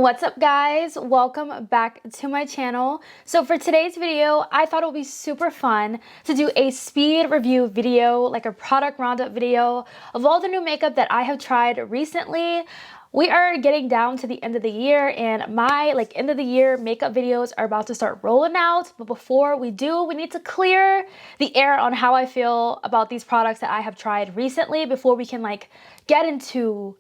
What's up guys? Welcome back to my channel. So for today's video, I thought it would be super fun to do a speed review video, like a product roundup video of all the new makeup that I have tried recently. We are getting down to the end of the year and my end of the year makeup videos are about to start rolling out. But before we do, we need to clear the air on how I feel about these products that I have tried recently before we can get into,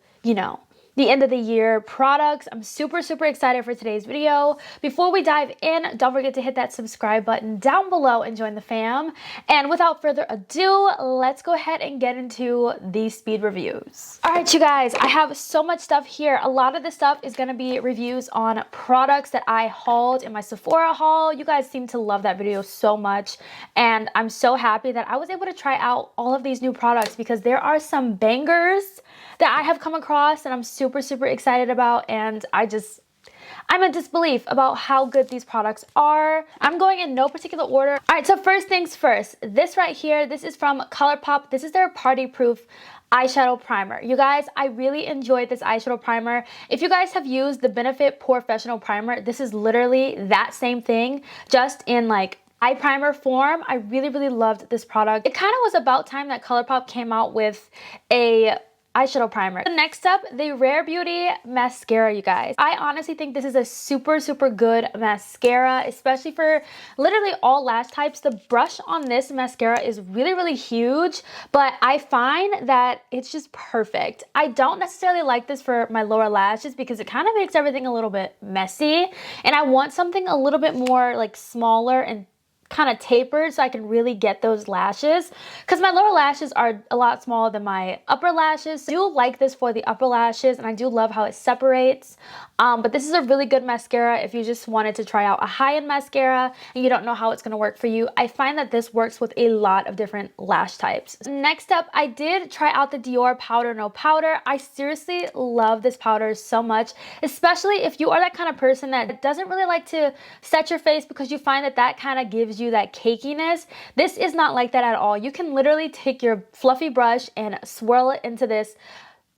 the end of the year products. I'm super excited for today's video. Before we dive in, don't forget to hit that subscribe button down below and join the fam. And without further ado, let's go ahead and get into these speed reviews. All right, you guys, I have so much stuff here. A lot of this stuff is gonna be reviews on products that I hauled in my Sephora haul. You guys seem to love that video so much. And I'm so happy that I was able to try out all of these new products because there are some bangers that I have come across and I'm super excited about, and I'm in disbelief about how good these products are. I'm going in no particular order. All right, so first things first, this right here, this is from ColourPop. This is their party proof eyeshadow primer. You guys, I really enjoyed this eyeshadow primer. If you guys have used the Benefit Professional Primer, this is literally that same thing, just in eye primer form. I really loved this product. It kind of was about time that ColourPop came out with a eyeshadow primer. Next up, the Rare Beauty mascara, you guys. I honestly think this is a super good mascara, especially for literally all lash types. The brush on this mascara is really huge, but I find that it's just perfect. I don't necessarily like this for my lower lashes because it kind of makes everything a little bit messy, and I want something a little bit more smaller and kind of tapered so I can really get those lashes, because my lower lashes are a lot smaller than my upper lashes. So I do like this for the upper lashes, and I do love how it separates. But this is a really good mascara if you just wanted to try out a high-end mascara and you don't know how it's going to work for you. I find that this works with a lot of different lash types. Next up, I did try out the Dior Powder No Powder. I seriously love this powder so much, especially if you are that kind of person that doesn't really like to set your face because you find that that kind of gives you that cakiness. This is not like that at all. You can literally take your fluffy brush and swirl it into this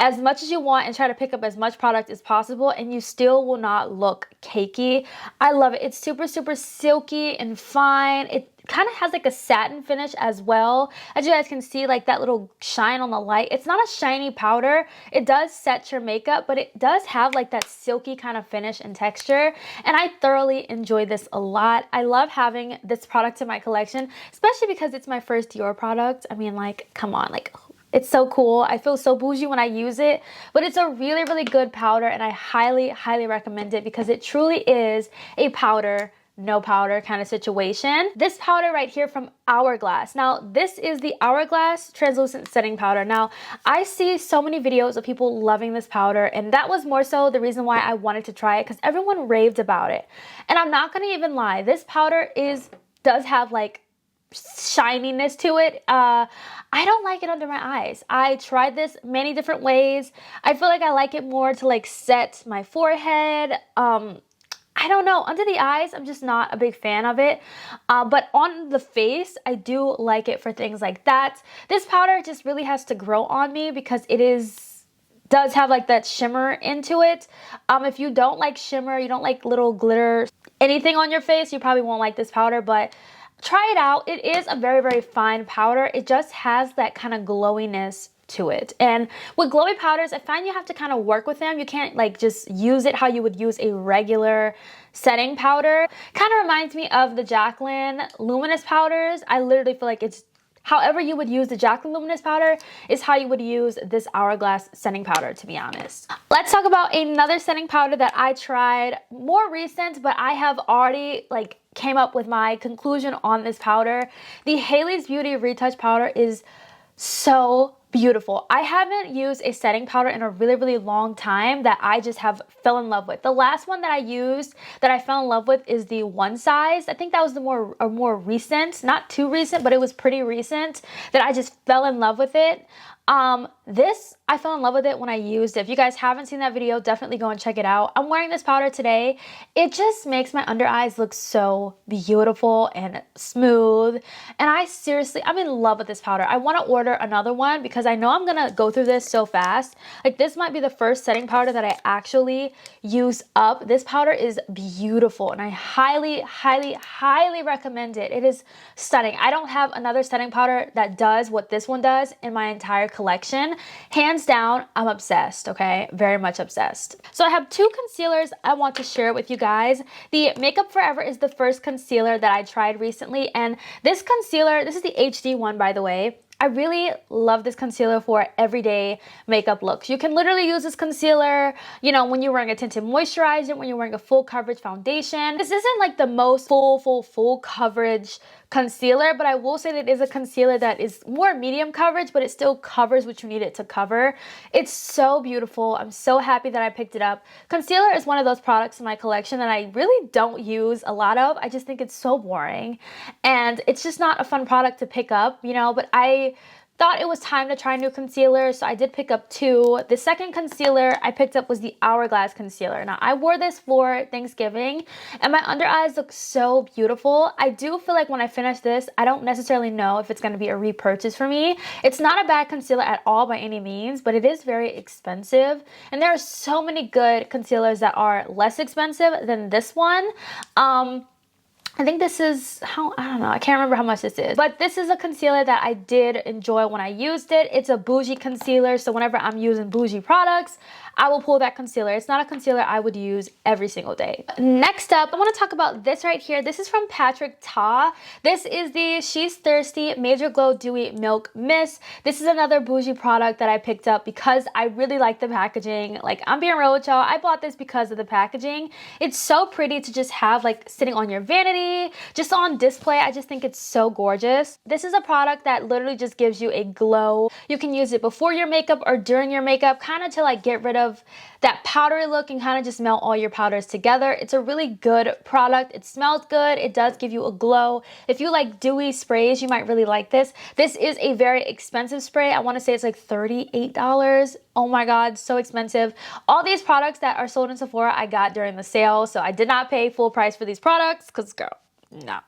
as much as you want and try to pick up as much product as possible, and you still will not look cakey. I love it. It's super silky and fine. It kind of has a satin finish as well. As you guys can see, that little shine on the light. It's not a shiny powder. It does set your makeup, but it does have that silky kind of finish and texture, and I thoroughly enjoy this a lot. I love having this product in my collection, especially because it's my first Dior product. I mean, come on, it's so cool. I feel so bougie when I use it, but it's a really good powder, and I highly recommend it because it truly is a powder no powder kind of situation. This powder right here from Hourglass. Now, this is the Hourglass translucent setting powder. Now, I see so many videos of people loving this powder, and that was more so the reason why I wanted to try it, because everyone raved about it. And I'm not gonna even lie, this powder does have shininess to it. I don't like it under my eyes. I tried this many different ways. I feel I like it more to set my forehead. I don't know, under the eyes, I'm just not a big fan of it. But on the face, I do like it for things like that. This powder just really has to grow on me because it does have that shimmer into it. If you don't like shimmer, you don't like little glitter, anything on your face, you probably won't like this powder, but try it out. It is a very fine powder. It just has that kind of glowiness to it. And with glowy powders, I find you have to kind of work with them. You can't just use it how you would use a regular setting powder. Kind of reminds me of the Jaclyn luminous powders. I literally feel it's however you would use the Jaclyn luminous powder is how you would use this Hourglass setting powder, to be honest. Let's talk about another setting powder that I tried, more recent, but I have already came up with my conclusion on this powder. The Hailey's Beauty Retouch powder is so beautiful. I haven't used a setting powder in a really long time that I just have fell in love with. The last one that I used that I fell in love with is the One Size. I think that was the more recent, not too recent, but it was pretty recent that I just fell in love with it. This, I fell in love with it when I used it. If you guys haven't seen that video, definitely go and check it out. I'm wearing this powder today. It just makes my under eyes look so beautiful and smooth. And I'm in love with this powder. I want to order another one because I know I'm going to go through this so fast. Like, this might be the first setting powder that I actually use up. This powder is beautiful and I highly, highly, highly recommend it. It is stunning. I don't have another setting powder that does what this one does in my entire collection. Hands down, I'm obsessed, okay? Very much obsessed. So I have two concealers I want to share with you guys. The Makeup Forever is the first concealer that I tried recently, and this concealer, this is the HD one, by the way. I really love this concealer for everyday makeup looks. You can literally use this concealer, you know, when you're wearing a tinted moisturizer, when you're wearing a full coverage foundation. This isn't like the most full coverage concealer, but I will say that it is a concealer that is more medium coverage, but it still covers what you need it to cover. It's so beautiful. I'm so happy that I picked it up. Concealer is one of those products in my collection that I really don't use a lot of. I just think it's so boring and it's just not a fun product to pick up, you know, but I thought it was time to try new concealer, so I did pick up two. The second concealer I picked up was the Hourglass concealer. Now, I wore this for Thanksgiving, and my under eyes look so beautiful. I do feel like when I finish this, I don't necessarily know if it's going to be a repurchase for me. It's not a bad concealer at all by any means, but it is very expensive, and there are so many good concealers that are less expensive than this one. I think this is, I don't know, I can't remember how much this is. But this is a concealer that I did enjoy when I used it. It's a bougie concealer, so whenever I'm using bougie products, I will pull that concealer. It's not a concealer I would use every single day. Next up, I want to talk about this right here. This is from Patrick Ta. This is the She's Thirsty Major Glow Dewy Milk Mist. This is another bougie product that I picked up because I really like the packaging. Like, I'm being real with y'all, I bought this because of the packaging. It's so pretty to just have like sitting on your vanity, just on display. I just think it's so gorgeous. This is a product that literally just gives you a glow. You can use it before your makeup or during your makeup, kind of to like get rid of that powdery look and kind of just melt all your powders together. It's a really good product. It smells good. It does give you a glow. If you like dewy sprays, you might really like this. This is a very expensive spray. I want to say it's like $38. Oh my God, so expensive. All these products that are sold in Sephora, I got during the sale, so I did not pay full price for these products because, girl, no.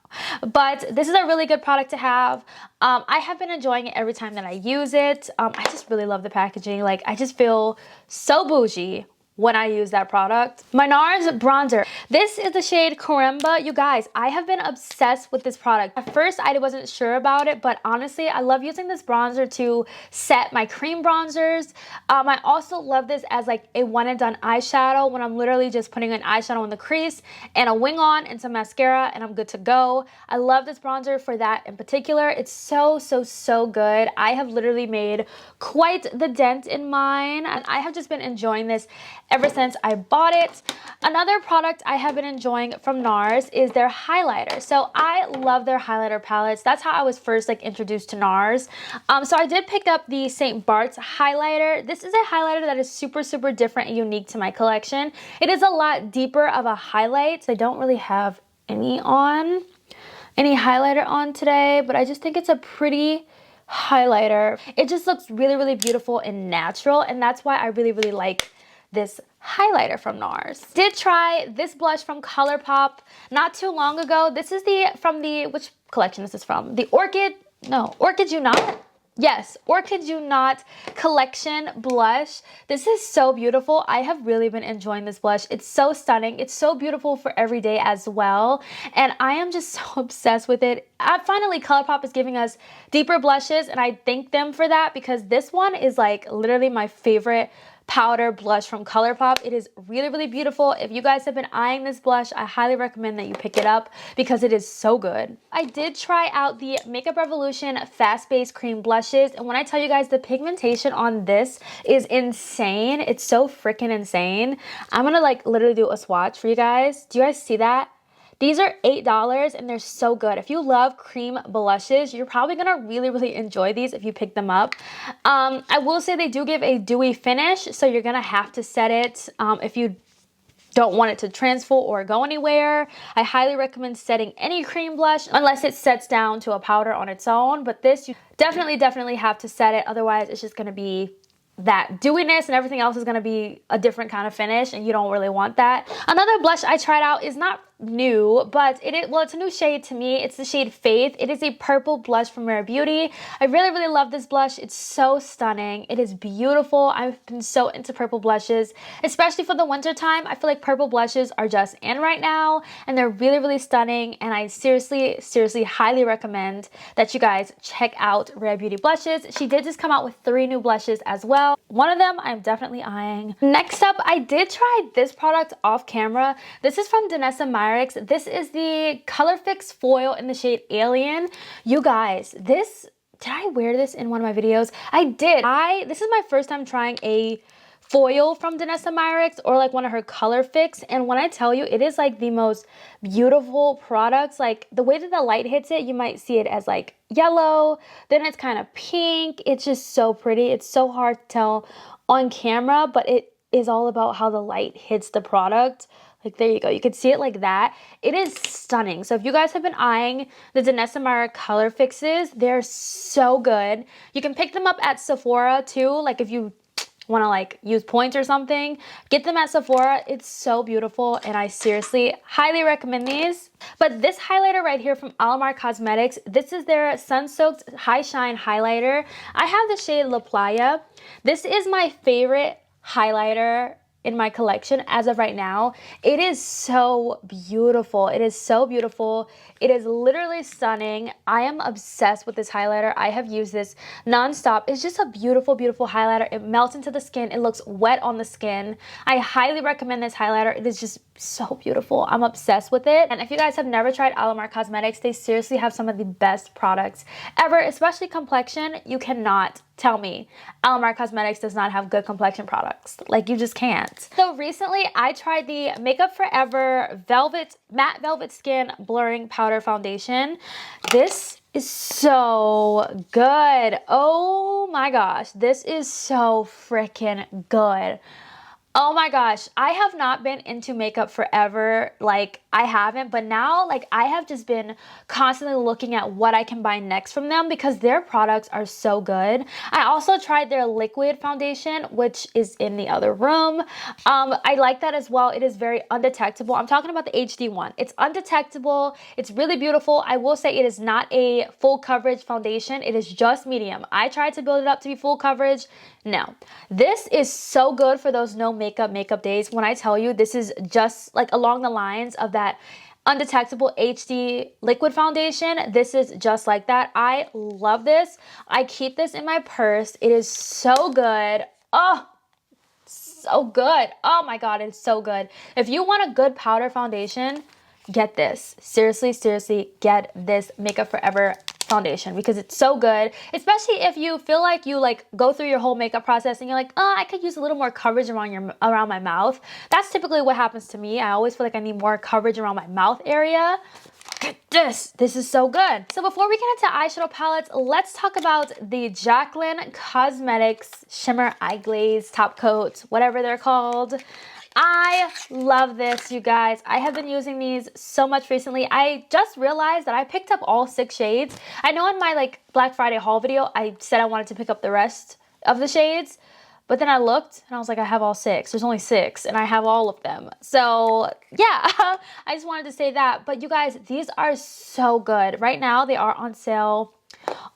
But this is a really good product to have. I have been enjoying it every time that I use it. I just really love the packaging. Like, I just feel so bougie when I use that product. My Nars Bronzer. This is the shade Caramba. You guys, I have been obsessed with this product. At first, I wasn't sure about it, but honestly, I love using this bronzer to set my cream bronzers. I also love this as like a one and done eyeshadow when I'm literally just putting an eyeshadow in the crease and a wing on and some mascara and I'm good to go. I love this bronzer for that in particular. It's so, so, so good. I have literally made quite the dent in mine and I have just been enjoying this ever since I bought it. Another product I have been enjoying from Nars is their highlighter. So I love their highlighter palettes. That's how I was first like introduced to Nars. So I did pick up the St.Barths highlighter. This is a highlighter that is super, super different and unique to my collection. It is a lot deeper of a highlight. I don't really have any highlighter on today, but I just think it's a pretty highlighter. It just looks really, really beautiful and natural, and that's why I really, really like this highlighter from Nars. Did try this blush from Colourpop not too long ago. This is which collection is this from? The Orchid You Not? Yes, Orchid You Not collection blush. This is so beautiful. I have really been enjoying this blush. It's so stunning. It's so beautiful for every day as well. And I am just so obsessed with it. Finally, Colourpop is giving us deeper blushes and I thank them for that because this one is like literally my favorite powder blush from Colourpop. It is really, really beautiful. If you guys have been eyeing this blush, I highly recommend that you pick it up because it is so good. I did try out the Makeup Revolution Fast Base Cream Blushes, and when I tell you guys the pigmentation on this is insane, it's so freaking insane. I'm gonna like literally do a swatch for you guys. Do you guys see that? These are $8 and they're so good. If you love cream blushes, you're probably gonna really, really enjoy these if you pick them up. I will say they do give a dewy finish, so you're gonna have to set it if you don't want it to transfer or go anywhere. I highly recommend setting any cream blush unless it sets down to a powder on its own, but this you Definitely have to set it. Otherwise, it's just going to be that dewiness and everything else is going to be a different kind of finish, and you don't really want that. Another blush I tried out is not new, but it's a new shade to me. It's the shade Faith. It is a purple blush from Rare Beauty. I really love this blush. It's so stunning. It is beautiful. I've been so into purple blushes, especially for the winter time. I feel like purple blushes are just in right now, and they're really stunning, and I seriously highly recommend that you guys check out Rare Beauty blushes. She did just come out with 3 new blushes as well. One of them I'm definitely eyeing. Next up, I did try this product off camera. This is from Danessa. This is the Colorfix foil in the shade Alien. You guys, did I wear this in one of my videos? I did. This is my first time trying a foil from Danessa or like one of her Colorfix, and when I tell you, it is like the most beautiful products. Like the way that the light hits it, you might see it as like yellow, then it's kind of pink. It's just so pretty. It's so hard to tell on camera, but it is all about how the light hits the product. Like, there you go. You can see it like that. It is stunning. So if you guys have been eyeing the Danessa color fixes, they're so good. You can pick them up at Sephora too. Like if you want to like use points or something, get them at Sephora. It's so beautiful, and I seriously highly recommend these. But this highlighter right here from Nars Cosmetics, this is their Sun-Soaked High Shine Highlighter. I have the shade La Playa. This is my favorite highlighter in my collection as of right now. It is so beautiful. It is so beautiful. It is literally stunning. I am obsessed with this highlighter. I have used this nonstop. It's just a beautiful highlighter. It melts into the skin. It looks wet on the skin. I highly recommend this highlighter. It is just so beautiful. I'm obsessed with it. And if you guys have never tried Nars Cosmetics, they seriously have some of the best products ever, especially complexion. You cannot tell me Nars Cosmetics does not have good complexion products. Like, you just can't. So recently I tried the Makeup Forever Matte Velvet Skin Blurring Powder Foundation. This is so good. Oh my gosh, this is so freaking good. Oh my gosh, I have not been into makeup forever, like I haven't, but now like I have just been constantly looking at what I can buy next from them because their products are so good. I also tried their liquid foundation, which is in the other room. I like that as well. It is very undetectable. I'm talking about the HD one. It's undetectable. It's really beautiful. I will say it is not a full coverage foundation. It is just medium. I tried to build it up to be full coverage. No, this is so good for those no makeup days. When I tell you, this is just like along the lines of that undetectable HD liquid foundation. This is just like that. I love this. I keep this in my purse. It is so good. Oh, so good. Oh my God, it's so good. If you want a good powder foundation, get this. Seriously, get this Makeup Forever foundation because it's so good, especially if you feel like you like go through your whole makeup process and you're like, oh, I could use a little more coverage around my mouth. That's typically what happens to me. I always feel like I need more coverage around my mouth area. Look at this. This is so good. So before we get into eyeshadow palettes, let's talk about the Jaclyn Cosmetics Shimmer Eye Glaze Top Coat, whatever they're called. I love this, you guys. I have been using these so much recently. I just realized that I picked up all 6 shades. I know in my like Black Friday haul video, I said I wanted to pick up the rest of the shades, but then I looked and I was like, I have all 6. There's only 6 and I have all of them. So yeah, I just wanted to say that. But you guys, these are so good. Right now, they are on sale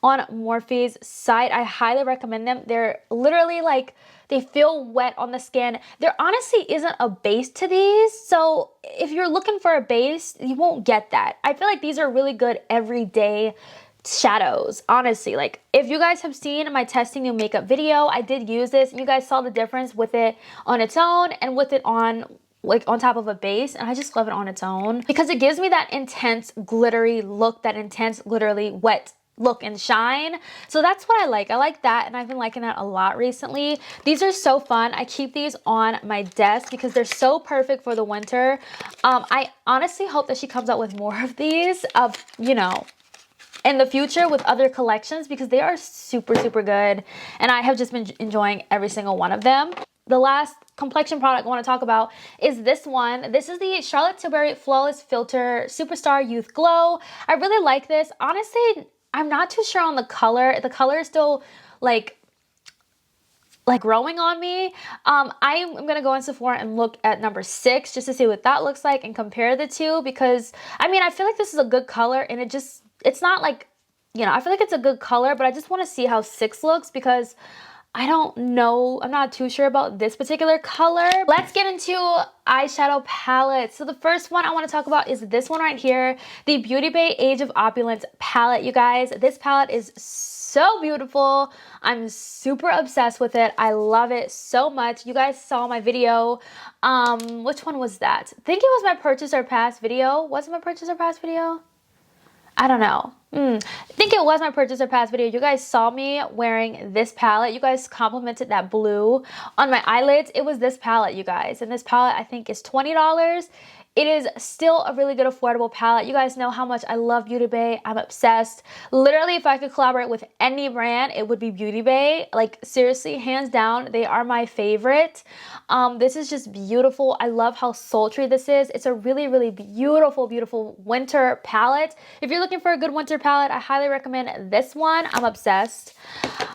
on Morphe's site. I highly recommend them. They're literally like, they feel wet on the skin. There honestly isn't a base to these. So if you're looking for a base, you won't get that. I feel like these are really good everyday shadows, honestly. Like if you guys have seen my testing new makeup video, I did use this and you guys saw the difference with it on its own and with it on like on top of a base, and I just love it on its own because it gives me that intense glittery look, that intense glittery wet look and shine. So that's what I like. I like that, and I've been liking that a lot recently. These are so fun. I keep these on my desk because they're so perfect for the winter. I honestly hope that she comes out with more of these, you know, in the future with other collections because they are super good, and I have just been enjoying every single one of them. The last complexion product I want to talk about is this one. This is the Charlotte Tilbury Flawless Filter Superstar Youth Glow. I really like this. Honestly, I'm not too sure on the color. The color is still like growing on me. I'm gonna go in Sephora and look at number 6 just to see what that looks like and compare the two, because I mean, I feel like this is a good color, and it's not like, you know, I feel like it's a good color, but I just want to see how 6 looks because I don't know. I'm not too sure about this particular color. Let's get into eyeshadow palettes. So the first one I want to talk about is this one right here, the Beauty Bay Age of Opulence palette, you guys. This palette is so beautiful. I'm super obsessed with it. I love it so much. You guys saw my video. Which one was that? I think it was my purchase or pass video. Was it my purchase or pass video? I don't know. I think it was my purchase or pass video. You guys saw me wearing this palette. You guys complimented that blue on my eyelids. It was this palette, you guys. And this palette, I think, is $20. It is still a really good affordable palette. You guys know how much I love Beauty Bay. I'm obsessed. Literally, if I could collaborate with any brand, it would be Beauty Bay. Like, seriously, hands down, they are my favorite. This is just beautiful. I love how sultry this is. It's a really, really beautiful, beautiful winter palette. If you're looking for a good winter palette, I highly recommend this one. I'm obsessed.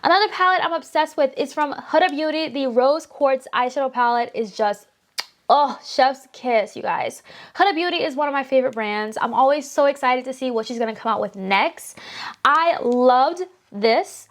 Another palette I'm obsessed with is from Huda Beauty. The Rose Quartz eyeshadow palette is just, oh, chef's kiss, you guys. Huda Beauty is one of my favorite brands. I'm always so excited to see what she's going to come out with next. I loved this.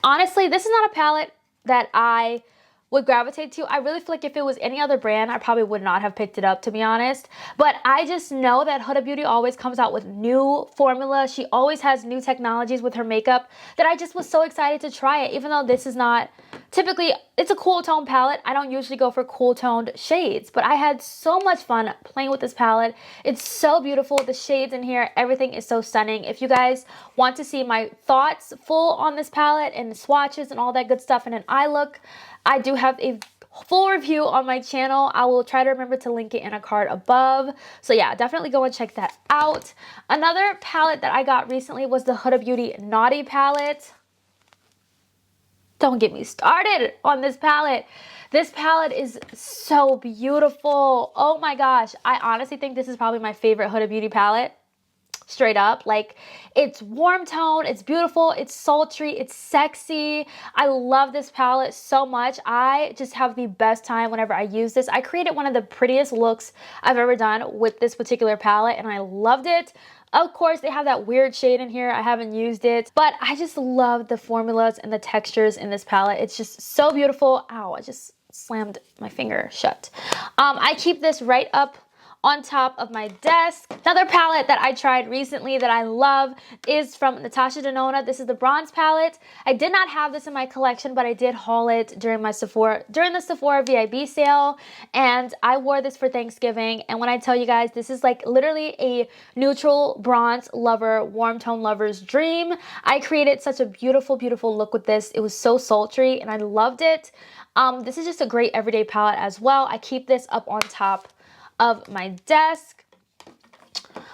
Honestly, this is not a palette that I would gravitate to. I really feel like if it was any other brand, I probably would not have picked it up, to be honest. But I just know that Huda Beauty always comes out with new formula. She always has new technologies with her makeup that I just was so excited to try it, even though this is not typically, it's a cool tone palette. I don't usually go for cool toned shades, but I had so much fun playing with this palette. It's so beautiful. The shades in here, everything is so stunning. If you guys want to see my thoughts full on this palette and swatches and all that good stuff and an eye look, I do have a full review on my channel. I will try to remember to link it in a card above. So yeah, definitely go and check that out. Another palette that I got recently was the Huda Beauty Naughty palette. Don't get me started on this palette. This palette is so beautiful. Oh my gosh. I honestly think this is probably my favorite Huda Beauty palette. Straight up. Like, it's warm tone, it's beautiful, it's sultry, it's sexy. I love this palette so much. I just have the best time whenever I use this. I created one of the prettiest looks I've ever done with this particular palette, and I loved it. Of course, they have that weird shade in here. I haven't used it, but I just love the formulas and the textures in this palette. It's just so beautiful. Ow, I just slammed my finger shut. I keep this right up on top of my desk. Another palette that I tried recently that I love is from Natasha Denona. This is the bronze palette. I did not have this in my collection, but I did haul it during the Sephora VIB sale, and I wore this for Thanksgiving. And when I tell you guys, this is like literally a neutral bronze lover, warm tone lover's dream. I created such a beautiful, beautiful look with this. It was so sultry and I loved it. This is just a great everyday palette as well. I keep this up on top of my desk.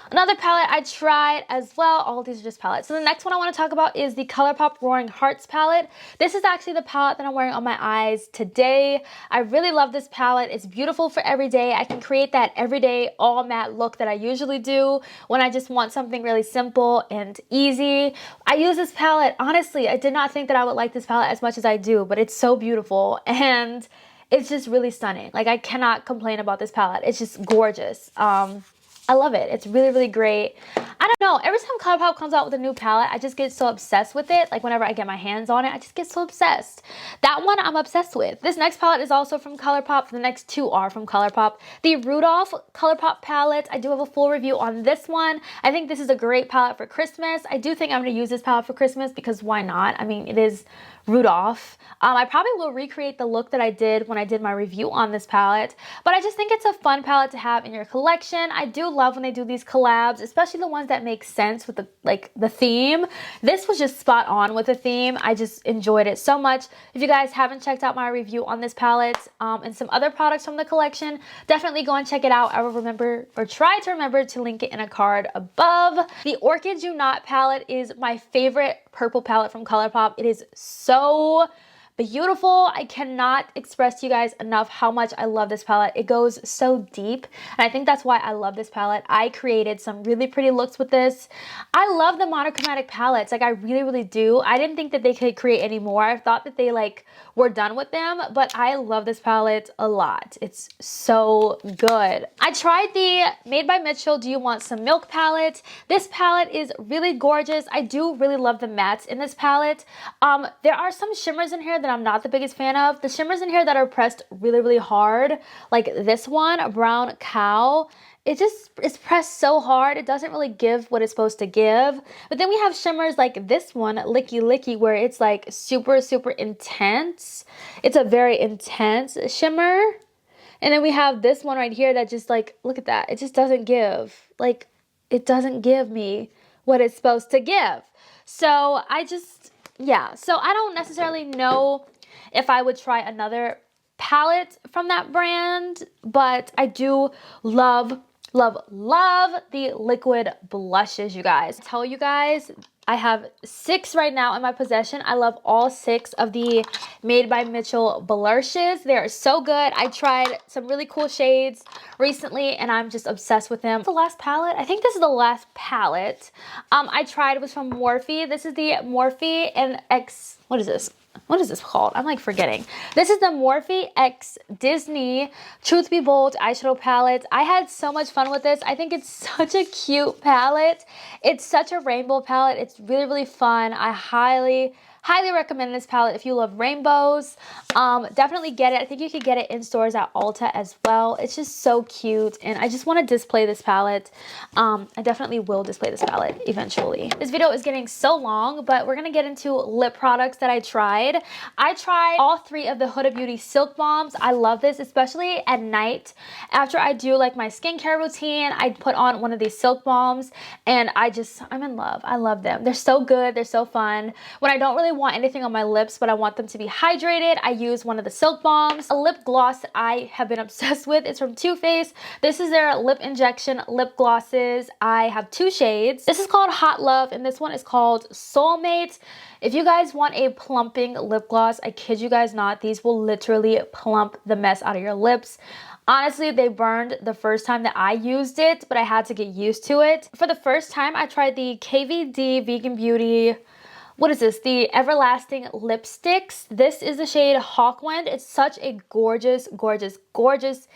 Another palette I tried as well. All of these are just palettes. So the next one I want to talk about is the ColourPop Roaring Hearts palette. This is actually the palette that I'm wearing on my eyes today. I really love this palette. It's beautiful for every day. I can create that everyday all matte look that I usually do when I just want something really simple and easy. I use this palette. Honestly, I did not think that I would like this palette as much as I do, but it's so beautiful and it's just really stunning. Like, I cannot complain about this palette. It's just gorgeous. I love it. It's really, really great. I don't know. Every time ColourPop comes out with a new palette, I just get so obsessed with it. Like, whenever I get my hands on it, I just get so obsessed. That one I'm obsessed with. This next palette is also from ColourPop. The next two are from ColourPop. The Rudolph ColourPop palette, I do have a full review on this one. I think this is a great palette for Christmas. I do think I'm going to use this palette for Christmas because why not? I mean, it is Rudolph. I probably will recreate the look that I did when I did my review on this palette, but I just think it's a fun palette to have in your collection. I do love when they do these collabs, especially the ones that make sense with the theme. This was just spot on with the theme. I just enjoyed it so much. If you guys haven't checked out my review on this palette and some other products from the collection, definitely go and check it out. I will remember, or try to remember, to link it in a card above. The Orchid You Not palette is my favorite purple palette from ColourPop. It is so beautiful. I cannot express to you guys enough how much I love this palette. It goes so deep, and I think that's why I love this palette. I created some really pretty looks with this. I love the monochromatic palettes. Like, I really, really do. I didn't think that they could create any more. I thought that they like were done with them, but I love this palette a lot. It's so good. I tried the Made by Mitchell Do You Want Some Milk palette. This palette is really gorgeous. I do really love the mattes in this palette. There are some shimmers in here that I'm not the biggest fan of. The shimmers in here that are pressed really, really hard, like this one, Brown Cow, it just is pressed so hard, it doesn't really give what it's supposed to give. But then we have shimmers like this one, Licky Licky, where it's like super, super intense. It's a very intense shimmer. And then we have this one right here that just like, look at that. It just doesn't give. Like, it doesn't give me what it's supposed to give. So yeah. So I don't necessarily know if I would try another palette from that brand, but I do love the liquid blushes, you guys. I'll tell you guys, I have 6 right now in my possession. I love all 6 of the Made by Mitchell blushes. They are so good. I tried some really cool shades recently, and I'm just obsessed with them. The last palette, I think this is the last palette I tried was from Morphe. This is the Morphe and X, what is this? What is this called? I'm like forgetting. This is the Morphe X Disney Truth Be Bold eyeshadow palette. I had so much fun with this. I think it's such a cute palette. It's such a rainbow palette. It's really, really fun. I highly recommend this palette if you love rainbows. Definitely get it. I think you could get it in stores at Ulta as well. It's just so cute, and I just want to display this palette. I definitely will display this palette eventually. This video is getting so long, but we're gonna get into lip products that I tried. I tried all 3 of the Huda Beauty Silk Balms. I love this, especially at night. After I do like my skincare routine, I put on one of these Silk Balms, and I'm in love. I love them. They're so good. They're so fun. When I don't really want anything on my lips, but I want them to be hydrated, I use one of the Silk Balms. A lip gloss that I have been obsessed with is from Too Faced. This is their lip injection lip glosses. I have 2 shades. This is called Hot Love, and this one is called Soulmate. If you guys want a plumping lip gloss, I kid you guys not, these will literally plump the mess out of your lips. Honestly, they burned the first time that I used it, but I had to get used to it. For the first time, I tried the KVD Vegan Beauty, what is this? The Everlasting Lipsticks. This is the shade Hawkwind. It's such a gorgeous, gorgeous, gorgeous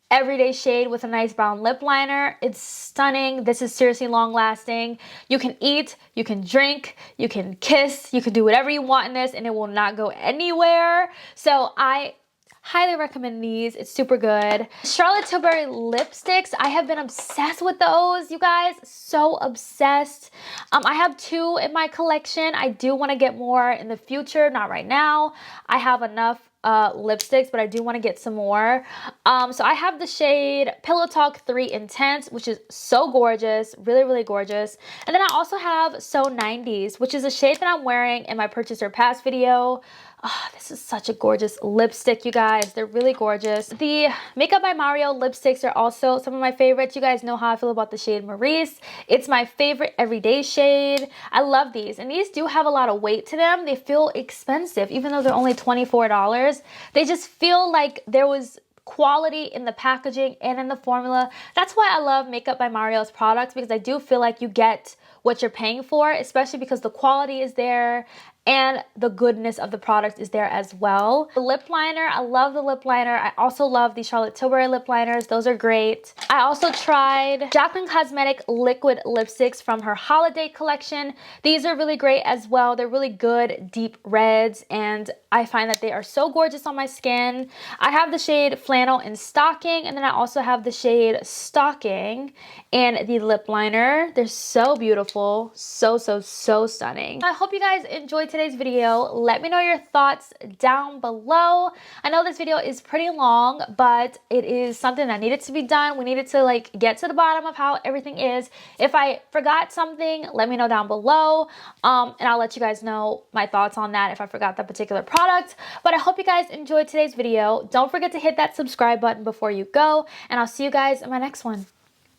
everyday shade with a nice brown lip liner. It's stunning. This is seriously long lasting. You can eat, you can drink, you can kiss, you can do whatever you want in this, and it will not go anywhere. So I highly recommend these. It's super good. Charlotte Tilbury lipsticks. I have been obsessed with those, you guys. So obsessed. I have 2 in my collection. I do want to get more in the future. Not right now. I have enough lipsticks, but I do want to get some more. So I have the shade Pillow Talk 3 Intense, which is so gorgeous, really, really gorgeous. And then I also have So 90s, which is a shade that I'm wearing in my Purchase or Pass video. Oh, this is such a gorgeous lipstick, you guys. They're really gorgeous. The Makeup by Mario lipsticks are also some of my favorites. You guys know how I feel about the shade Myricks. It's my favorite everyday shade. I love these, and these do have a lot of weight to them. They feel expensive, even though they're only $24. They just feel like there was quality in the packaging and in the formula. That's why I love Makeup by Mario's products, because I do feel like you get what you're paying for, especially because the quality is there and the goodness of the product is there as well. The lip liner, I love the lip liner. I also love the Charlotte Tilbury lip liners. Those are great. I also tried Jaclyn Cosmetics liquid lipsticks from her holiday collection. These are really great as well. They're really good deep reds, and I find that they are so gorgeous on my skin. I have the shade Flannel and Stocking, and then I also have the shade Stocking and the lip liner. They're so beautiful. So stunning. I hope you guys enjoyed today's video. Let me know your thoughts down below. I know this video is pretty long, but it is something that needed to be done. We needed to like get to the bottom of how everything is. If I forgot something, let me know down below, and I'll let you guys know my thoughts on that if I forgot that particular product. But I hope you guys enjoyed today's video. Don't forget to hit that subscribe button before you go, and I'll see you guys in my next one.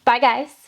Bye guys.